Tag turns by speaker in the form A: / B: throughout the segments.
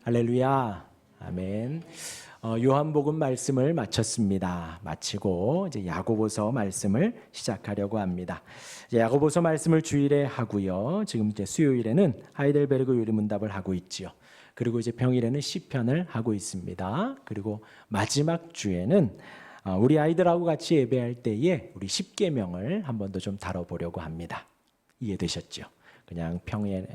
A: 할렐루야. 아멘. 요한복음 말씀을 마쳤습니다. 마치고 이제 야고보서 말씀을 시작하려고 합니다. 이제 야고보서 말씀을 주일에 하고요. 지금 이제 수요일에는 하이델베르그 요리문답을 하고 있지요. 그리고 이제 평일에는 시편을 하고 있습니다. 그리고 마지막 주에는 우리 아이들하고 같이 예배할 때에 우리 십계명을 한 번 더 좀 다뤄보려고 합니다. 이해되셨죠? 그냥 평일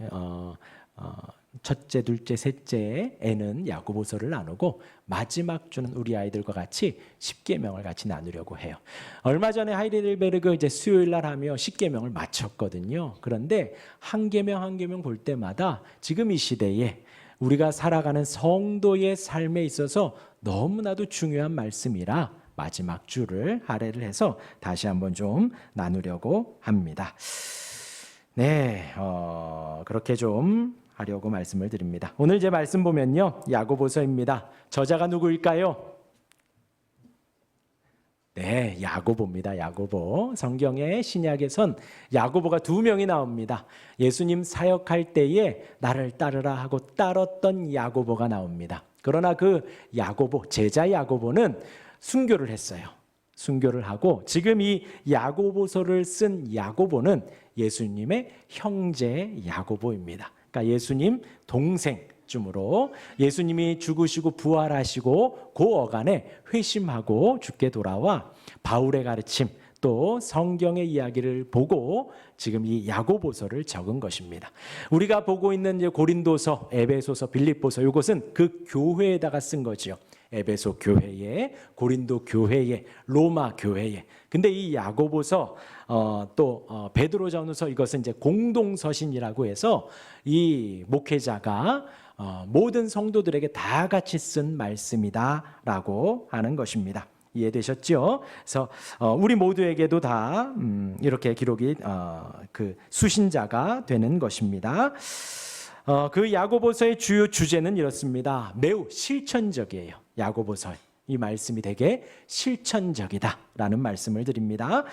A: 첫째, 둘째, 셋째에는 야고보서를 나누고 마지막 주는 우리 아이들과 같이 십계명을 같이 나누려고 해요. 얼마 전에 하이델베르그 이제 수요일 날 하며 십계명을 마쳤거든요. 그런데 한 계명 한 계명 볼 때마다 지금 이 시대에 우리가 살아가는 성도의 삶에 있어서 너무나도 중요한 말씀이라 마지막 주를 할애를 해서 다시 한번 좀 나누려고 합니다. 네, 그렇게 좀 하려고 말씀을 드립니다. 오늘 제 말씀 보면요, 야고보서입니다. 저자가 누구일까요? 네, 야고보입니다. 야고보. 성경의 신약에선 야고보가 2명이 나옵니다. 예수님 사역할 때에 나를 따르라 하고 따랐던 야고보가 나옵니다. 그러나 그 야고보, 제자 야고보는 순교를 했어요. 순교를 하고 지금 이 야고보서를 쓴 야고보는 예수님의 형제 야고보입니다. 그러니까 예수님 동생쯤으로 예수님이 죽으시고 부활하시고 그 어간에 회심하고 죽게 돌아와 바울의 가르침 또 성경의 이야기를 보고 지금 이 야고보서를 적은 것입니다. 우리가 보고 있는 이제 고린도서, 에베소서, 빌립보서 이것은 그 교회에다가 쓴 거죠. 에베소 교회에, 고린도 교회에, 로마 교회에. 근데 이 야고보서 또 베드로전후서 이것은 이제 공동서신이라고 해서 이 목회자가 모든 성도들에게 다 같이 쓴 말씀이다라고 하는 것입니다. 이해되셨죠? 그래서 우리 모두에게도 다 이렇게 기록이 그 수신자가 되는 것입니다. 그 야고보서의 주요 주제는 이렇습니다. 매우 실천적이에요. 야고보서 이 말씀이 되게 실천적이다라는 말씀을 드립니다.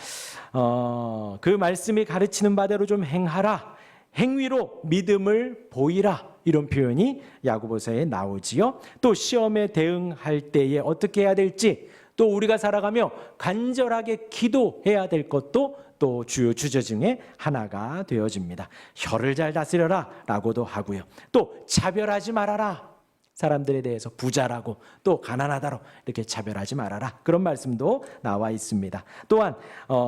A: 그 말씀이 가르치는 바대로 좀 행하라. 행위로 믿음을 보이라. 이런 표현이 야고보서에 나오지요. 또 시험에 대응할 때에 어떻게 해야 될지 또 우리가 살아가며 간절하게 기도해야 될 것도 또 주요 주제 중에 하나가 되어집니다. 혀를 잘 다스려라 라고도 하고요. 또 차별하지 말아라. 사람들에 대해서 부자라고 또 가난하다로 이렇게 차별하지 말아라. 그런 말씀도 나와 있습니다. 또한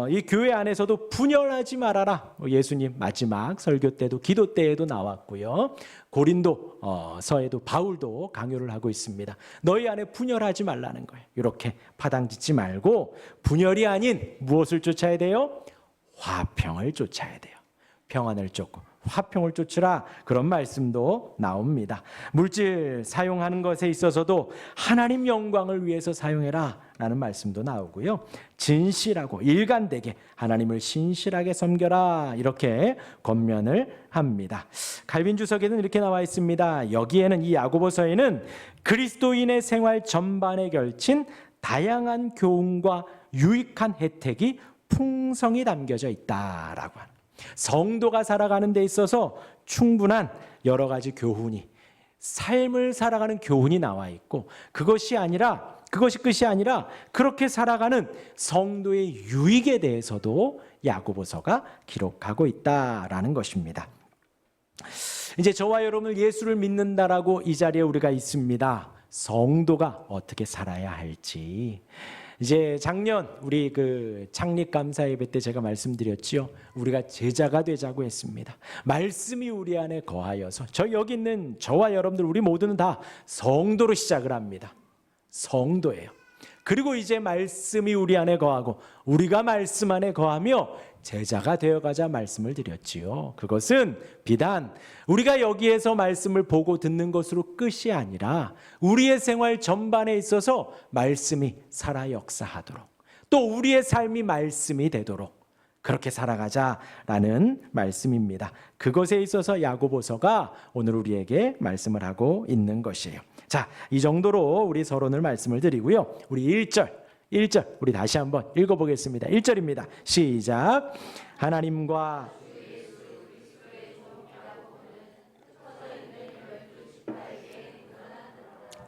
A: 이 교회 안에서도 분열하지 말아라. 예수님 마지막 설교 때도 기도 때에도 나왔고요. 고린도 서에도 바울도 강요를 하고 있습니다. 너희 안에 분열하지 말라는 거예요. 이렇게 파당짓지 말고 분열이 아닌 무엇을 쫓아야 돼요? 화평을 쫓아야 돼요. 평안을 쫓고 화평을 쫓으라. 그런 말씀도 나옵니다. 물질 사용하는 것에 있어서도 하나님 영광을 위해서 사용해라 라는 말씀도 나오고요. 진실하고 일관되게 하나님을 신실하게 섬겨라 이렇게 권면을 합니다. 칼빈 주석에는 이렇게 나와 있습니다. 여기에는 이 야고보서에는 그리스도인의 생활 전반에 걸친 다양한 교훈과 유익한 혜택이 풍성히 담겨져 있다라고 합니다. 성도가 살아가는 데 있어서 충분한 여러 가지 교훈이 삶을 살아가는 교훈이 나와 있고 그것이 끝이 아니라 그렇게 살아가는 성도의 유익에 대해서도 야고보서가 기록하고 있다라는 것입니다. 이제 저와 여러분을 예수를 믿는다라고 이 자리에 우리가 있습니다. 성도가 어떻게 살아야 할지 이제 작년 우리 그 창립 감사 예배 때 제가 말씀드렸지요. 우리가 제자가 되자고 했습니다. 말씀이 우리 안에 거하여서 여기 있는 저와 여러분들 우리 모두는 다 성도로 시작을 합니다. 성도예요. 그리고 이제 말씀이 우리 안에 거하고 우리가 말씀 안에 거하며 제자가 되어가자 말씀을 드렸지요. 그것은 비단 우리가 여기에서 말씀을 보고 듣는 것으로 끝이 아니라 우리의 생활 전반에 있어서 말씀이 살아 역사하도록 또 우리의 삶이 말씀이 되도록 그렇게 살아가자라는 말씀입니다. 그것에 있어서 야고보서가 오늘 우리에게 말씀을 하고 있는 것이에요. 자, 이 정도로 우리 서론을 말씀을 드리고요. 우리 1절 우리 다시 한번 읽어보겠습니다. 1절입니다. 시작. 하나님과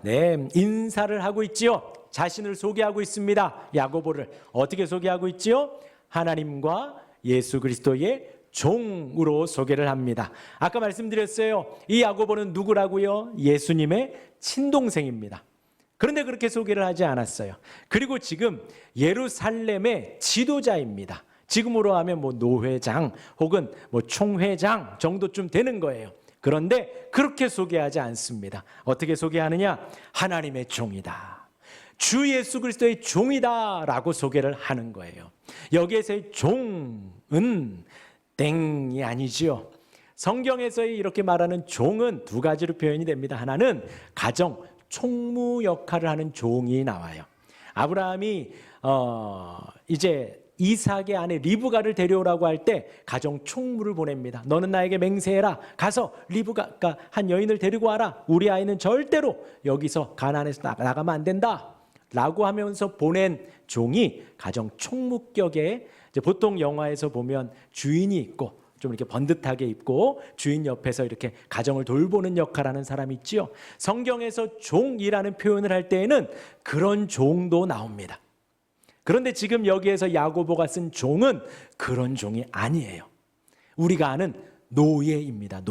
A: 네, 인사를 하고 있지요. 자신을 소개하고 있습니다. 야고보를 어떻게 소개하고 있지요? 하나님과 예수 그리스도의 종으로 소개를 합니다. 아까 말씀드렸어요. 이 야고보는 누구라고요? 예수님의 친동생입니다. 그런데 그렇게 소개를 하지 않았어요. 그리고 지금 예루살렘의 지도자입니다. 지금으로 하면 뭐 노회장 혹은 뭐 총회장 정도쯤 되는 거예요. 그런데 그렇게 소개하지 않습니다. 어떻게 소개하느냐? 하나님의 종이다. 주 예수 그리스도의 종이다라고 소개를 하는 거예요. 여기에서의 종은 땡이 아니지요. 성경에서의 이렇게 말하는 종은 두 가지로 표현이 됩니다. 하나는 가정 총무 역할을 하는 종이 나와요. 아브라함이 이제 이삭의 아내 리브가를 데려오라고 할 때 가정 총무를 보냅니다. 너는 나에게 맹세해라. 가서 리브가 한 여인을 데리고 와라. 우리 아이는 절대로 여기서 가나안에서 나가면 안 된다. 라고 하면서 보낸 종이 가정 총무격에, 이제 보통 영화에서 보면 주인이 있고 좀 이렇게 번듯하게 입고 주인 옆에서 이렇게 가정을 돌보는 역할하는 사람이 있지요. 성경에서 종이라는 표현을 할 때에는 그런 종도 나옵니다. 그런데 지금 여기에서 야고보가 쓴 종은 그런 종이 아니에요. 우리가 아는 노예입니다.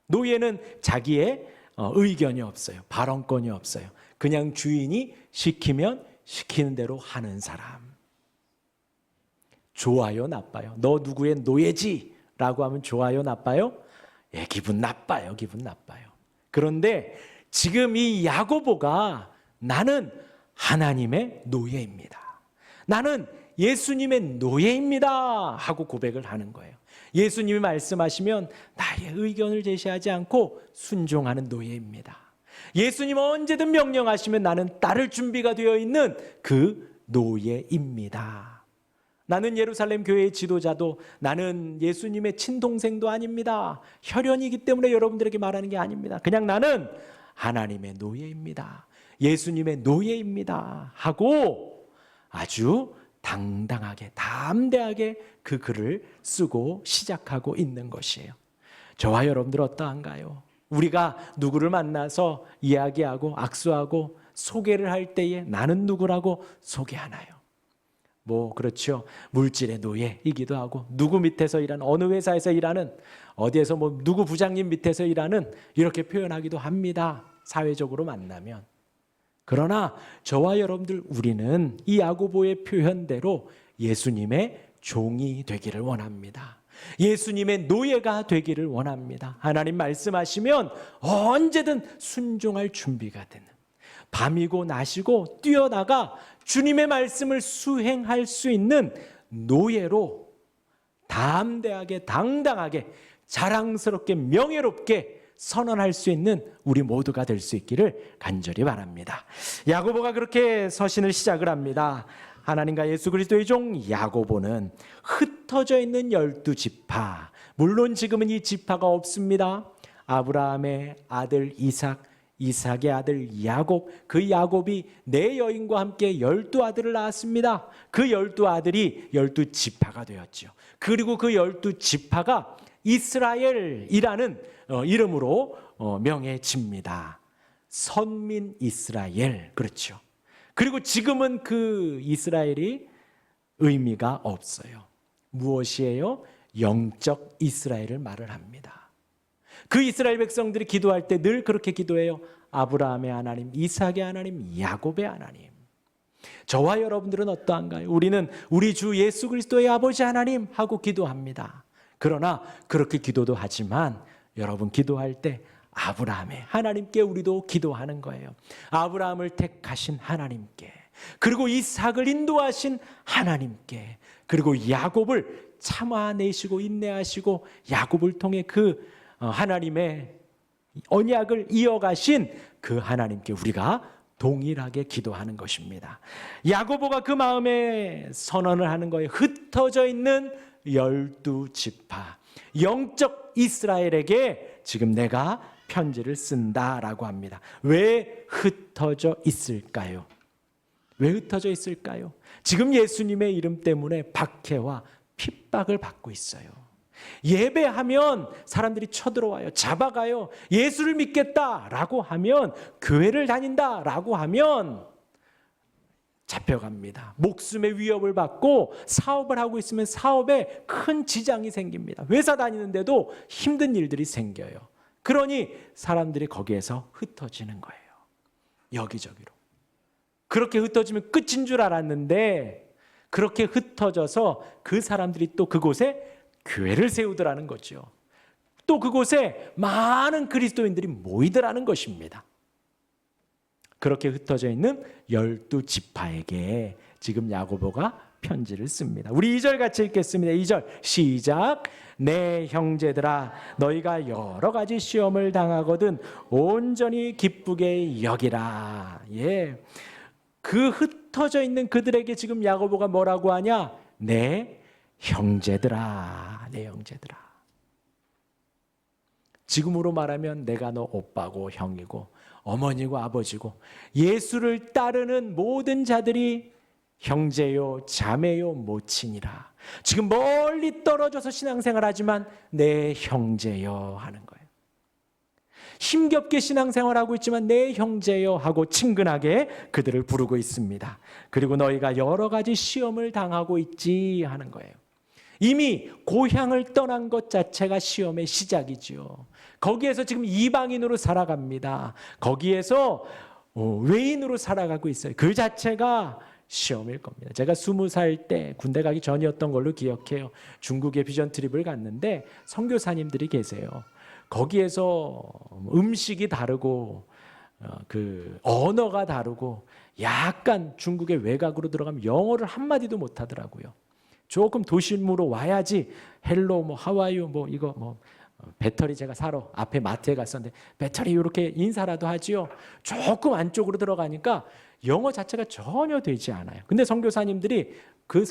A: 노예는 자기의 의견이 없어요. 발언권이 없어요. 그냥 주인이 시키면 시키는 대로 하는 사람. 좋아요, 나빠요? 너 누구의 노예지? 라고 하면 좋아요, 나빠요? 예, 기분 나빠요. 그런데 지금 이 야고보가 나는 하나님의 노예입니다. 나는 예수님의 노예입니다 하고 고백을 하는 거예요. 예수님이 말씀하시면 나의 의견을 제시하지 않고 순종하는 노예입니다. 예수님 언제든 명령하시면 나는 따를 준비가 되어 있는 그 노예입니다. 나는 예루살렘 교회의 지도자도 나는 예수님의 친동생도 아닙니다. 혈연이기 때문에 여러분들에게 말하는 게 아닙니다. 그냥 나는 하나님의 노예입니다. 예수님의 노예입니다 하고 아주 당당하게 담대하게 그 글을 쓰고 시작하고 있는 것이에요. 저와 여러분들 어떠한가요? 우리가 누구를 만나서 이야기하고 악수하고 소개를 할 때에 나는 누구라고 소개하나요? 뭐 그렇죠. 물질의 노예이기도 하고 누구 밑에서 일하는 어느 회사에서 일하는 어디에서 뭐 누구 부장님 밑에서 일하는 이렇게 표현하기도 합니다. 사회적으로 만나면. 그러나 저와 여러분들 우리는 이 야고보의 표현대로 예수님의 종이 되기를 원합니다. 예수님의 노예가 되기를 원합니다. 하나님 말씀하시면 언제든 순종할 준비가 되는, 밤이고 낮이고 뛰어나가 주님의 말씀을 수행할 수 있는 노예로 담대하게 당당하게 자랑스럽게 명예롭게 선언할 수 있는 우리 모두가 될 수 있기를 간절히 바랍니다. 야고보가 그렇게 서신을 시작을 합니다. 하나님과 예수 그리스도의 종 야고보는 흩어져 있는 12지파, 물론 지금은 이 지파가 없습니다. 아브라함의 아들 이삭, 이삭의 아들 야곱, 그 야곱이 네 여인과 함께 12아들을 낳았습니다. 그 12아들이 12지파가 되었죠. 그리고 그 12지파가 이스라엘이라는 이름으로 명해집니다. 선민 이스라엘, 그렇죠. 그리고 지금은 그 이스라엘이 의미가 없어요. 무엇이에요? 영적 이스라엘을 말을 합니다. 그 이스라엘 백성들이 기도할 때 늘 그렇게 기도해요. 아브라함의 하나님, 이삭의 하나님, 야곱의 하나님. 저와 여러분들은 어떠한가요? 우리는 우리 주 예수 그리스도의 아버지 하나님 하고 기도합니다. 그러나 그렇게 기도도 하지만 여러분 기도할 때 아브라함의 하나님께 우리도 기도하는 거예요. 아브라함을 택하신 하나님께, 그리고 이삭을 인도하신 하나님께, 그리고 야곱을 참아내시고 인내하시고 야곱을 통해 그 하나님의 언약을 이어가신 그 하나님께 우리가 동일하게 기도하는 것입니다. 야고보가 그 마음에 선언을 하는 거예요. 흩어져 있는 12지파, 영적 이스라엘에게 지금 내가 편지를 쓴다라고 합니다. 왜 흩어져 있을까요? 왜 흩어져 있을까요? 지금 예수님의 이름 때문에 박해와 핍박을 받고 있어요. 예배하면 사람들이 쳐들어와요. 잡아가요. 예수를 믿겠다라고 하면, 교회를 다닌다라고 하면 잡혀갑니다. 목숨의 위협을 받고 사업을 하고 있으면 사업에 큰 지장이 생깁니다. 회사 다니는데도 힘든 일들이 생겨요. 그러니 사람들이 거기에서 흩어지는 거예요. 여기저기로. 그렇게 흩어지면 끝인 줄 알았는데 그렇게 흩어져서 그 사람들이 또 그곳에 교회를 세우더라는 거죠. 또 그곳에 많은 그리스도인들이 모이더라는 것입니다. 그렇게 흩어져 있는 12지파에게 지금 야고보가 편지를 씁니다. 우리 2절 같이 읽겠습니다. 2절 시작. 내 형제들아, 너희가 여러 가지 시험을 당하거든 온전히 기쁘게 여기라. 예, 그 흩어져 있는 그들에게 지금 야고보가 뭐라고 하냐? 내 형제들아, 내 형제들아. 지금으로 말하면 내가 너 오빠고 형이고 어머니고 아버지고 예수를 따르는 모든 자들이 형제요 자매요 모친이라. 지금 멀리 떨어져서 신앙생활 하지만 내 형제요 하는 거예요. 힘겹게 신앙생활하고 있지만 내 형제요 하고 친근하게 그들을 부르고 있습니다. 그리고 너희가 여러 가지 시험을 당하고 있지 하는 거예요. 이미 고향을 떠난 것 자체가 시험의 시작이지요. 거기에서 지금 이방인으로 살아갑니다. 거기에서 외인으로 살아가고 있어요. 그 자체가 시험일 겁니다. 제가 20살 때 군대 가기 전이었던 걸로 기억해요. 중국에 비전 트립을 갔는데 선교사님들이 계세요. 거기에서 음식이 다르고 그 언어가 다르고 약간 중국의 외곽으로 들어가면 영어를 한마디도 못 하더라고요. 조금 도심으로 와야지 헬로 뭐 하와이유 뭐 이거 뭐 배터리 제가 사러 앞에 마트에 갔었는데 배터리 이렇게 인사라도 하지요. 조금 안쪽으로 들어가니까 영어 자체가 전혀 되지 않아요. 근데 선교사님들이 그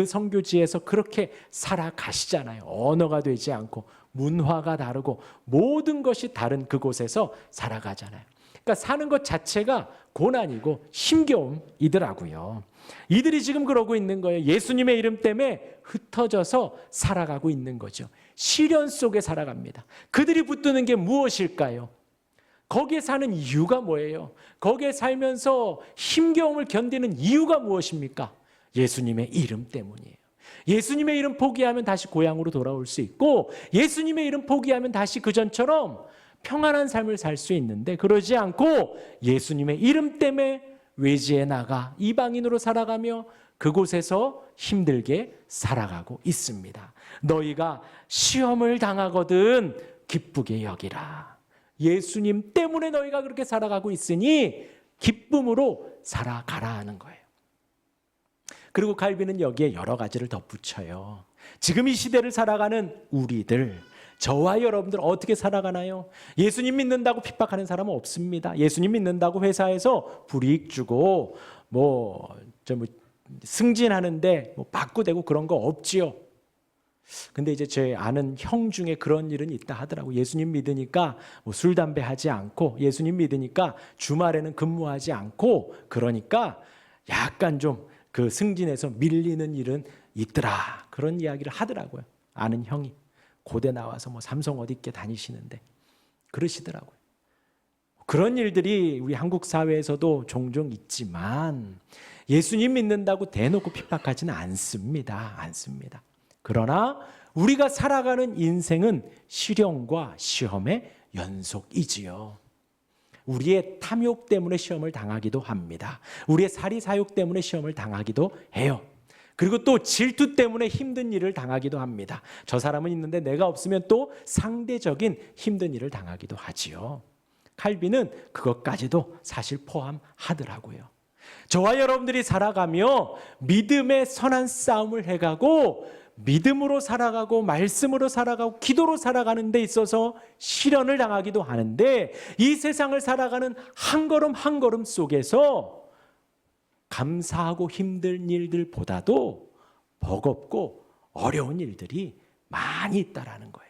A: 선교지에서 그렇게 살아가시잖아요. 언어가 되지 않고 문화가 다르고 모든 것이 다른 그곳에서 살아가잖아요. 그러니까 사는 것 자체가 고난이고 힘겨움이더라고요. 이들이 지금 그러고 있는 거예요. 예수님의 이름 때문에 흩어져서 살아가고 있는 거죠. 시련 속에 살아갑니다. 그들이 붙드는 게 무엇일까요? 거기에 사는 이유가 뭐예요? 거기에 살면서 힘겨움을 견디는 이유가 무엇입니까? 예수님의 이름 때문이에요. 예수님의 이름 포기하면 다시 고향으로 돌아올 수 있고 예수님의 이름 포기하면 다시 그전처럼 평안한 삶을 살 수 있는데 그러지 않고 예수님의 이름 때문에 외지에 나가 이방인으로 살아가며 그곳에서 힘들게 살아가고 있습니다. 너희가 시험을 당하거든 기쁘게 여기라. 예수님 때문에 너희가 그렇게 살아가고 있으니 기쁨으로 살아가라 하는 거예요. 그리고 칼빈은 여기에 여러 가지를 덧붙여요. 지금 이 시대를 살아가는 우리들, 저와 여러분들 어떻게 살아가나요? 예수님 믿는다고 핍박하는 사람은 없습니다. 예수님 믿는다고 회사에서 불이익 주고 승진하는데 바꾸대고 그런 거 없지요. 근데 이제 제 아는 형 중에 그런 일은 있다 하더라고. 예수님 믿으니까 술 담배 하지 않고 예수님 믿으니까 주말에는 근무하지 않고 그러니까 약간 좀 그 승진해서 밀리는 일은 있더라. 그런 이야기를 하더라고요. 아는 형이 고대 나와서 삼성 어디 있게 다니시는데 그러시더라고요. 그런 일들이 우리 한국 사회에서도 종종 있지만 예수님 믿는다고 대놓고 핍박하지는 않습니다. 그러나 우리가 살아가는 인생은 시련과 시험의 연속이지요. 우리의 탐욕 때문에 시험을 당하기도 합니다. 우리의 사리사욕 때문에 시험을 당하기도 해요. 그리고 또 질투 때문에 힘든 일을 당하기도 합니다. 저 사람은 있는데 내가 없으면 또 상대적인 힘든 일을 당하기도 하지요. 칼빈은 그것까지도 사실 포함하더라고요. 저와 여러분들이 살아가며 믿음의 선한 싸움을 해가고 믿음으로 살아가고 말씀으로 살아가고 기도로 살아가는 데 있어서 시련을 당하기도 하는데 이 세상을 살아가는 한 걸음 한 걸음 속에서 감사하고 힘든 일들보다도 버겁고 어려운 일들이 많이 있다라는 거예요.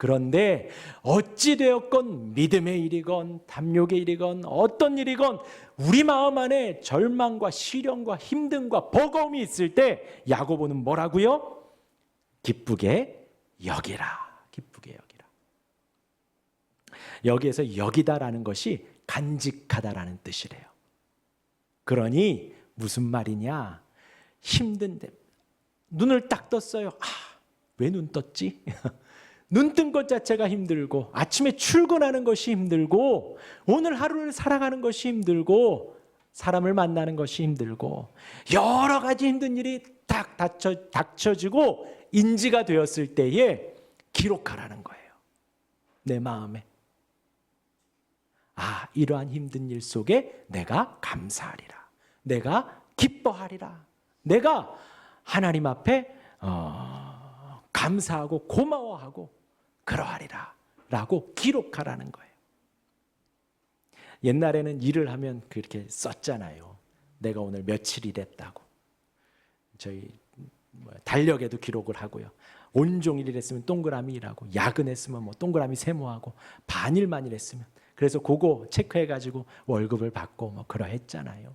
A: 그런데 어찌 되었건 믿음의 일이건 탐욕의 일이건 어떤 일이건 우리 마음 안에 절망과 시련과 힘듦과 버거움이 있을 때 야고보는 뭐라고요? 기쁘게 여기라. 기쁘게 여기라. 여기에서 여기다라는 것이 간직하다라는 뜻이래요. 그러니 무슨 말이냐? 힘든데 눈을 딱 떴어요. 왜 눈 떴지? 눈 뜬 것 자체가 힘들고, 아침에 출근하는 것이 힘들고, 오늘 하루를 살아가는 것이 힘들고, 사람을 만나는 것이 힘들고, 여러 가지 힘든 일이 딱 닥쳐지고 인지가 되었을 때에 기록하라는 거예요. 내 마음에. 이러한 힘든 일 속에 내가 감사하리라. 내가 기뻐하리라. 내가 하나님 앞에 감사하고 고마워하고 그러하리라 라고 기록하라는 거예요. 옛날에는 일을 하면 그렇게 썼잖아요. 내가 오늘 며칠 일했다고. 저희 달력에도 기록을 하고요. 온종일 일했으면 동그라미 일하고, 야근했으면 동그라미 세모하고, 반일만 일했으면, 그래서 그거 체크해가지고 월급을 받고 그러했잖아요.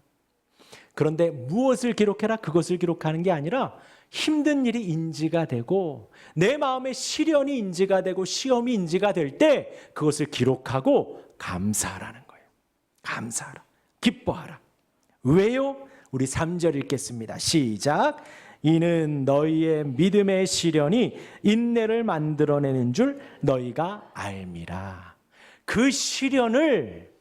A: 그런데 무엇을 기록해라? 그것을 기록하는 게 아니라 힘든 일이 인지가 되고, 내 마음의 시련이 인지가 되고, 시험이 인지가 될 때 그것을 기록하고 감사하라는 거예요. 감사하라. 기뻐하라. 왜요? 우리 3절 읽겠습니다. 시작. 이는 너희의 믿음의 시련이 인내를 만들어내는 줄 너희가 알미라. 그 시련을,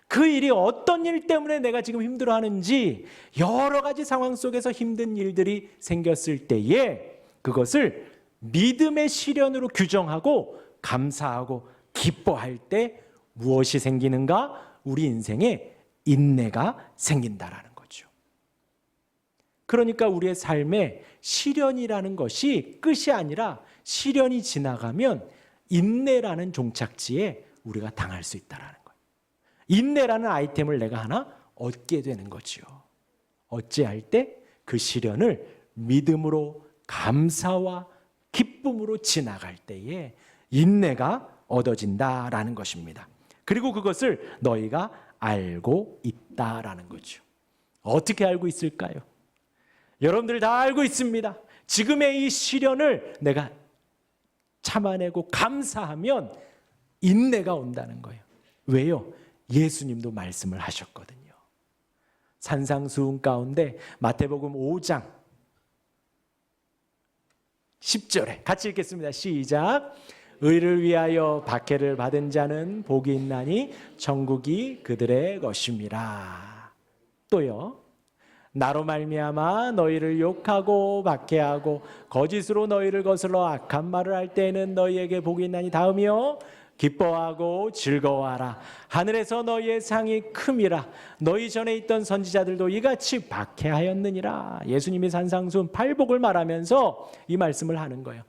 A: 그 일이 어떤 일 때문에 내가 지금 힘들어하는지, 여러 가지 상황 속에서 힘든 일들이 생겼을 때에 그것을 믿음의 시련으로 규정하고 감사하고 기뻐할 때 무엇이 생기는가? 우리 인생에 인내가 생긴다라는 거죠. 그러니까 우리의 삶에 시련이라는 것이 끝이 아니라, 시련이 지나가면 인내라는 종착지에 우리가 당할 수 있다라는 거예요. 인내라는 아이템을 내가 하나 얻게 되는 거죠. 어찌할 때? 그 시련을 믿음으로, 감사와 기쁨으로 지나갈 때에 인내가 얻어진다라는 것입니다. 그리고 그것을 너희가 알고 있다라는 거죠. 어떻게 알고 있을까요? 여러분들 다 알고 있습니다. 지금의 이 시련을 내가 참아내고 감사하면 인내가 온다는 거예요. 왜요? 예수님도 말씀을 하셨거든요. 산상수훈 가운데 마태복음 5장 10절에 같이 읽겠습니다. 시작. 의를 위하여 박해를 받은 자는 복이 있나니 천국이 그들의 것임이라. 또요. 나로 말미암아 너희를 욕하고 박해하고 거짓으로 너희를 거슬러 악한 말을 할 때에는 너희에게 복이 있나니 다음이요. 기뻐하고 즐거워하라. 하늘에서 너희의 상이 큼이라. 너희 전에 있던 선지자들도 이같이 박해하였느니라. 예수님이 산상수훈 8복을 말하면서 이 말씀을 하는 거예요.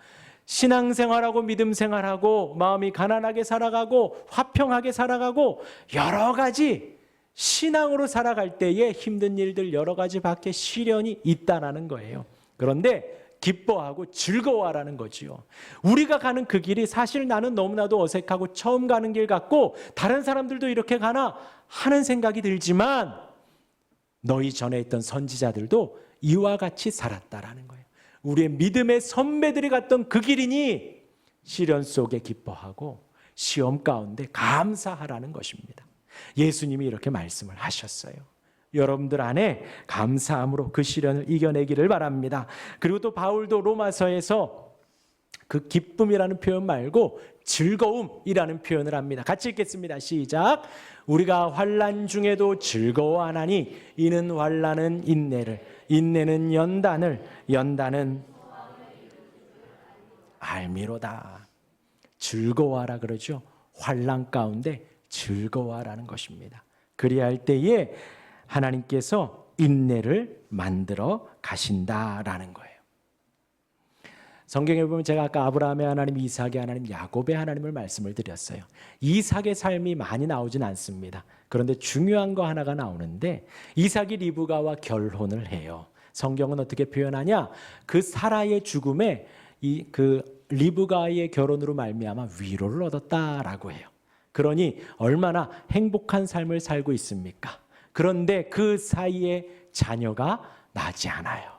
A: 신앙생활하고 믿음생활하고 마음이 가난하게 살아가고 화평하게 살아가고 여러 가지 신앙으로 살아갈 때에 힘든 일들, 여러 가지 밖에 시련이 있다라는 거예요. 그런데 기뻐하고 즐거워하라는 거지요. 우리가 가는 그 길이 사실 나는 너무나도 어색하고 처음 가는 길 같고 다른 사람들도 이렇게 가나 하는 생각이 들지만 너희 전에 있던 선지자들도 이와 같이 살았다라는 거예요. 우리의 믿음의 선배들이 갔던 그 길이니 시련 속에 기뻐하고 시험 가운데 감사하라는 것입니다. 예수님이 이렇게 말씀을 하셨어요. 여러분들 안에 감사함으로 그 시련을 이겨내기를 바랍니다. 그리고 또 바울도 로마서에서 그 기쁨이라는 표현 말고 즐거움이라는 표현을 합니다. 같이 읽겠습니다. 시작. 우리가 환난 중에도 즐거워하나니 이는 환난은 인내를, 인내는 연단을, 연단은 알미로다. 즐거워하라 그러죠. 환난 가운데 즐거워하라는 것입니다. 그리할 때에 하나님께서 인내를 만들어 가신다라는 거예요. 성경에 보면 제가 아까 아브라함의 하나님, 이삭의 하나님, 야곱의 하나님을 말씀을 드렸어요. 이삭의 삶이 많이 나오진 않습니다. 그런데 중요한 거 하나가 나오는데 이삭이 리브가와 결혼을 해요. 성경은 어떻게 표현하냐? 그 사라의 죽음에 그 리브가의 결혼으로 말미암아 위로를 얻었다라고 해요. 그러니 얼마나 행복한 삶을 살고 있습니까? 그런데 그 사이에 자녀가 나지 않아요.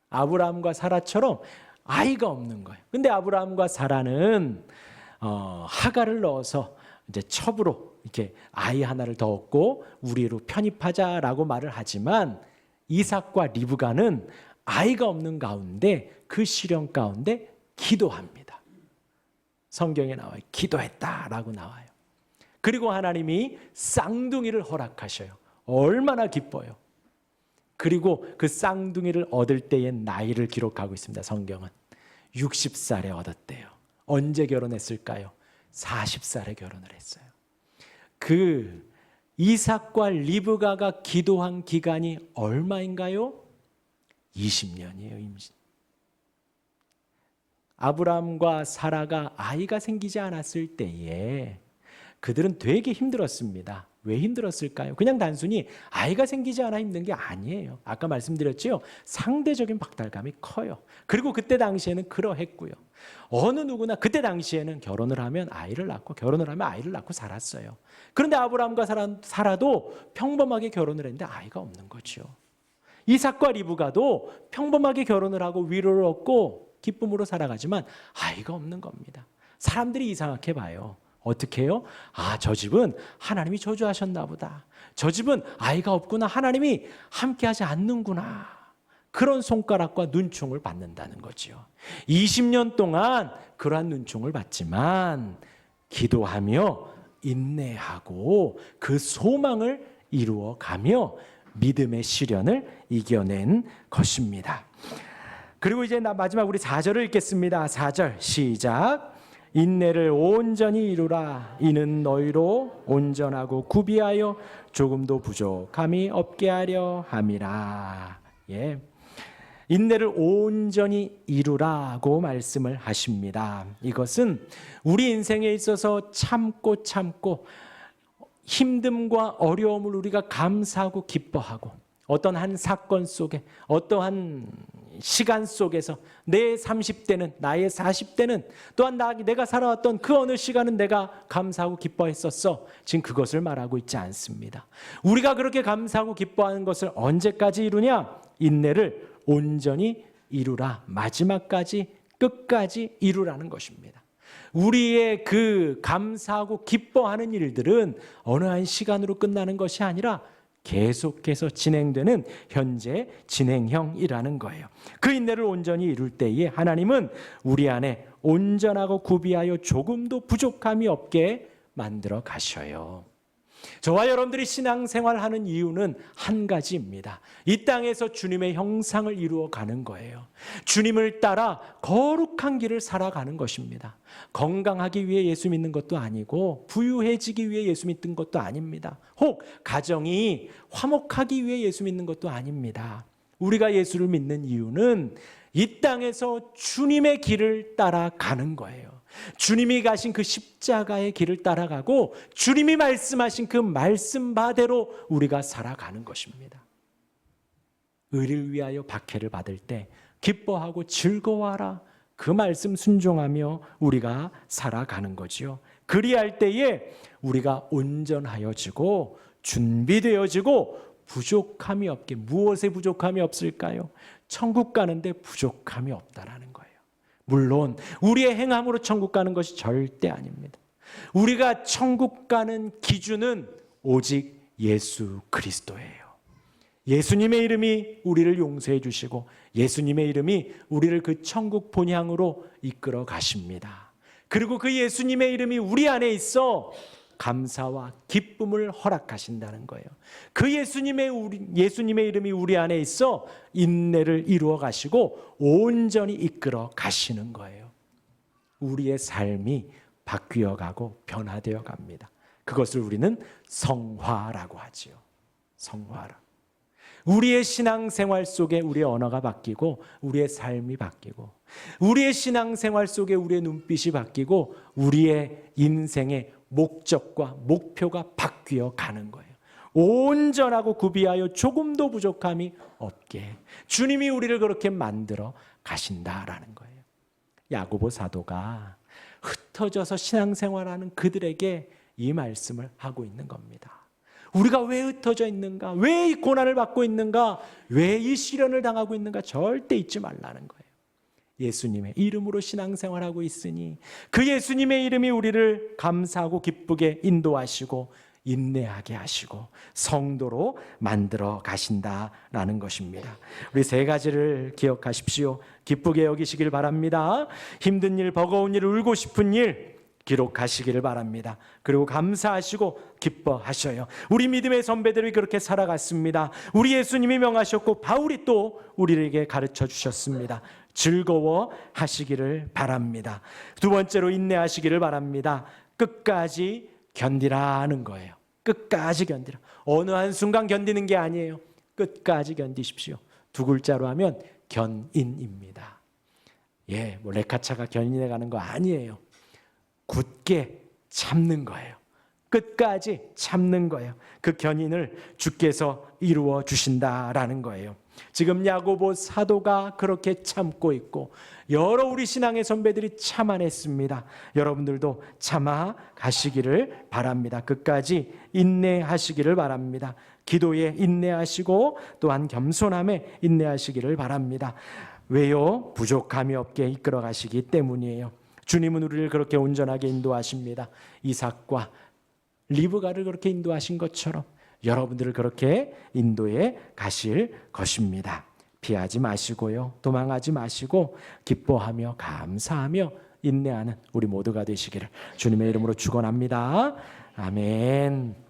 A: 아브라함과 사라처럼 아이가 없는 거예요. 근데 아브라함과 사라는 하갈을 넣어서 이제 첩으로 이렇게 아이 하나를 더 얻고 우리로 편입하자라고 말을 하지만 이삭과 리브가는 아이가 없는 가운데 그 시련 가운데 기도합니다. 성경에 나와요. 기도했다라고 나와요. 그리고 하나님이 쌍둥이를 허락하셔요. 얼마나 기뻐요. 그리고 그 쌍둥이를 얻을 때의 나이를 기록하고 있습니다. 성경은 60살에 얻었대요. 언제 결혼했을까요? 40살에 결혼을 했어요. 그 이삭과 리브가가 기도한 기간이 얼마인가요? 20년이에요. 임신. 아브라함과 사라가 아이가 생기지 않았을 때에 그들은 되게 힘들었습니다. 왜 힘들었을까요? 그냥 단순히 아이가 생기지 않아 힘든 게 아니에요. 아까 말씀드렸죠? 상대적인 박탈감이 커요. 그리고 그때 당시에는 그러했고요. 어느 누구나 그때 당시에는 결혼을 하면 아이를 낳고 결혼을 하면 아이를 낳고 살았어요. 그런데 아브라함과 사라도 평범하게 결혼을 했는데 아이가 없는 거죠. 이삭과 리브가도 평범하게 결혼을 하고 위로를 얻고 기쁨으로 살아가지만 아이가 없는 겁니다. 사람들이 이상하게 봐요. 어떻게 해요? 아, 저 집은 하나님이 저주하셨나 보다. 저 집은 아이가 없구나. 하나님이 함께하지 않는구나. 그런 손가락과 눈총을 받는다는 거죠. 20년 동안 그러한 눈총을 받지만 기도하며 인내하고 그 소망을 이루어가며 믿음의 시련을 이겨낸 것입니다. 그리고 이제 마지막 우리 4절을 읽겠습니다. 4절 시작. 인내를 온전히 이루라. 이는 너희로 온전하고 구비하여 조금도 부족함이 없게 하려 함이라. 예. 인내를 온전히 이루라고 말씀을 하십니다. 이것은 우리 인생에 있어서 참고 힘듦과 어려움을 우리가 감사하고 기뻐하고 어떤 한 사건 속에 어떠한 시간 속에서 내 30대는 나의 40대는 또한 내가 살아왔던 그 어느 시간은 내가 감사하고 기뻐했었어. 지금 그것을 말하고 있지 않습니다. 우리가 그렇게 감사하고 기뻐하는 것을 언제까지 이루냐? 인내를 온전히 이루라. 마지막까지 끝까지 이루라는 것입니다. 우리의 그 감사하고 기뻐하는 일들은 어느 한 시간으로 끝나는 것이 아니라 계속해서 진행되는 현재 진행형이라는 거예요. 그 인내를 온전히 이룰 때에 하나님은 우리 안에 온전하고 구비하여 조금도 부족함이 없게 만들어 가셔요. 저와 여러분들이 신앙생활하는 이유는 한 가지입니다. 이 땅에서 주님의 형상을 이루어 가는 거예요. 주님을 따라 거룩한 길을 살아가는 것입니다. 건강하기 위해 예수 믿는 것도 아니고 부유해지기 위해 예수 믿는 것도 아닙니다. 혹 가정이 화목하기 위해 예수 믿는 것도 아닙니다. 우리가 예수를 믿는 이유는 이 땅에서 주님의 길을 따라가는 거예요. 주님이 가신 그 십자가의 길을 따라가고 주님이 말씀하신 그 말씀바대로 우리가 살아가는 것입니다. 의를 위하여 박해를 받을 때 기뻐하고 즐거워하라. 그 말씀 순종하며 우리가 살아가는 거지요. 그리할 때에 우리가 온전하여지고 준비되어지고 부족함이 없게. 무엇에 부족함이 없을까요? 천국 가는데 부족함이 없다라는 거예요. 물론 우리의 행함으로 천국 가는 것이 절대 아닙니다. 우리가 천국 가는 기준은 오직 예수 그리스도예요. 예수님의 이름이 우리를 용서해 주시고 예수님의 이름이 우리를 그 천국 본향으로 이끌어 가십니다. 그리고 그 예수님의 이름이 우리 안에 있어 감사와 기쁨을 허락하신다는 거예요. 그 예수님의 이름이 우리 안에 있어 인내를 이루어 가시고 온전히 이끌어 가시는 거예요. 우리의 삶이 바뀌어 가고 변화되어 갑니다. 그것을 우리는 성화라고 하지요. 성화라. 우리의 신앙생활 속에 우리의 언어가 바뀌고 우리의 삶이 바뀌고 우리의 신앙생활 속에 우리의 눈빛이 바뀌고 우리의 인생의 목적과 목표가 바뀌어 가는 거예요. 온전하고 구비하여 조금도 부족함이 없게 주님이 우리를 그렇게 만들어 가신다라는 거예요. 야고보 사도가 흩어져서 신앙생활하는 그들에게 이 말씀을 하고 있는 겁니다. 우리가 왜 흩어져 있는가? 왜 이 고난을 받고 있는가? 왜 이 시련을 당하고 있는가? 절대 잊지 말라는 거예요. 예수님의 이름으로 신앙생활하고 있으니 그 예수님의 이름이 우리를 감사하고 기쁘게 인도하시고 인내하게 하시고 성도로 만들어 가신다라는 것입니다. 우리 세 가지를 기억하십시오. 기쁘게 여기시길 바랍니다. 힘든 일, 버거운 일, 울고 싶은 일 기록하시기를 바랍니다. 그리고 감사하시고 기뻐하셔요. 우리 믿음의 선배들이 그렇게 살아갔습니다. 우리 예수님이 명하셨고 바울이 또 우리에게 가르쳐 주셨습니다. 즐거워하시기를 바랍니다. 두 번째로 인내하시기를 바랍니다. 끝까지 견디라는 거예요. 끝까지 견디라. 어느 한순간 견디는 게 아니에요. 끝까지 견디십시오. 두 글자로 하면 견인입니다. 예, 뭐 레카차가 견인해 가는 거 아니에요. 굳게 참는 거예요. 끝까지 참는 거예요. 그 견인을 주께서 이루어 주신다라는 거예요. 지금 야고보 사도가 그렇게 참고 있고 여러 우리 신앙의 선배들이 참아냈습니다. 여러분들도 참아 가시기를 바랍니다. 끝까지 인내하시기를 바랍니다. 기도에 인내하시고 또한 겸손함에 인내하시기를 바랍니다. 왜요? 부족함이 없게 이끌어 가시기 때문이에요. 주님은 우리를 그렇게 온전하게 인도하십니다. 이삭과 리브가를 그렇게 인도하신 것처럼 여러분들을 그렇게 인도해 가실 것입니다. 피하지 마시고요. 도망하지 마시고 기뻐하며 감사하며 인내하는 우리 모두가 되시기를 주님의 이름으로 축원합니다. 아멘.